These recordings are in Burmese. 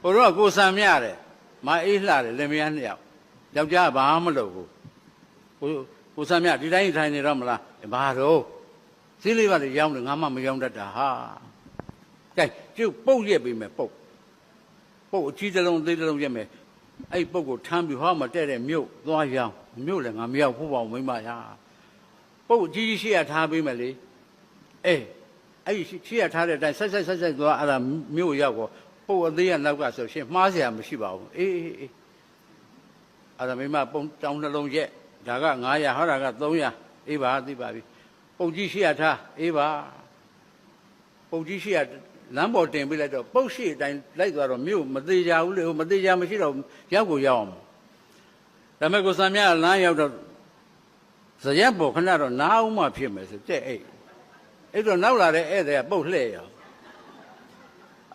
ိုတော့ကိုစံမြတယ်မအေးလှတယ်လင်မယားနှစ်ယောက်ယောက်ျားဘာမှမလုပ်ဘူးကိုစံမြဒီတိုင်းထိုင်နေတော့မလားဘာတော့ဈေးလေးပါလေရောင်းတယ်ငါမှမရောင်းတတ်တာဟာကဲကျုပ်ပုတ်ရက်ပေးမယ်ပုတ်အကြီးတစ်လုံးသေးတစ်လုံးရက်မယ်အဲ့ပုတ်ကိုထမ်းပြီးဟောမတဲ့တဲ့မြို့သွားရောင်းမြို့လည်းငါမရောက်ဖို့ပေါ့မိမရာပုတ်အကြီးရှိရထားပေးမယ်လေအေးအဲ့ရှိရထားတဲ့အတိုင်းဆက်သွားအဲ့ဒါမြို့ရောက်တော့ပုတ်အသေးရနောက်ကဆိုရှင်မှားစရာမရှိပါဘူးအေးအဲ့ဒါမိမပုံတောင်းနှလုံးရက်ဒါက900ဟောတာက300အေးပါသိပါပြီပုတ်ကြီးရှိရထားအေးပါပုတ်ကြီးရှိရလမ်းပေါ်တင်ပေးလိုက်တော့ပုတ်ရှိအတိုင်းလိုက်သွားတော့မြို့မသေးကြဘူးလေမသေးကြမရှိတော့ရောက်ကိုရောက်အောင်ဒါမဲ့ကိုစံမြလမ်းရောက်တော့ဇရက်ပေါ်ခဏတော့နားအောင်မှဖြစ်မယ်ဆိုတဲ့အဲ့တော့နောက်လာတဲ့ဧည့်သည်ကပုတ်လှဲ့ရ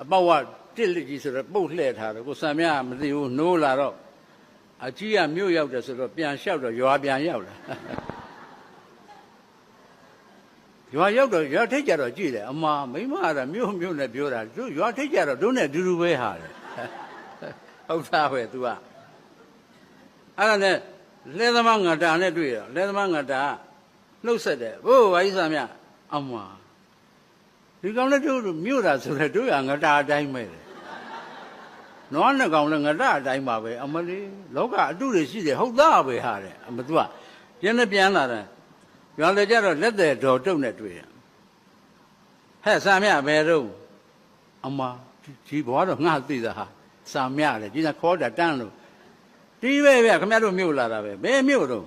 အပေါက်ကတစ်လက်ကြီးဆိုတော့ပုတ်လှဲ့ထားတယ်ကိုစံမြမသိဘူးနိုးလာတော့အကြီးကမြို့ရောက်တယ်ဆိုတော့ပြန်လျှောက်တော့ရွာပြန်ရောက်လာရွာရောက်တော့ရွာထိတ်ကြတော့ကြည့်တယ်အမမိမကတော့မြို့နဲ့ပြောတာသူရွာထိတ်ကြတော့တို့နဲ့အတူတူပဲဟာတယ်ဟုတ်သားပဲ तू ကအဲ့ဒါနဲ့လဲသမားငါတာနဲ့တွေ့ရလဲသမားငါတာနှုတ်ဆက်တယ်ဟိုဝိုင်းစာမြအမဒီကောင်လည်းတို့မြို့တာဆိုတော့တို့ရငါတာအတိုင်းပဲနွားနှစ်ကောင်လည်းငါတာအတိုင်းပါပဲအမလေးလောကအတုတွေရှိတယ်ဟုတ်သားပဲဟာတယ်အမ तू ကရင်းနဲ့ပြန်လာတယ်ရွာလေကြတော့လက်တဲ့တော်တုတ်နဲ့တွေ့ရဟဲ့စာမြဘယ်တော့အမဒီဘွားတော့ငှသိတာဟာစာမြတယ်ဒီကခေါ်တာတန်းလို့ဒီပဲဗျခင်ဗျားတို့မြို့လာတာပဲဘယ်မြို့တော့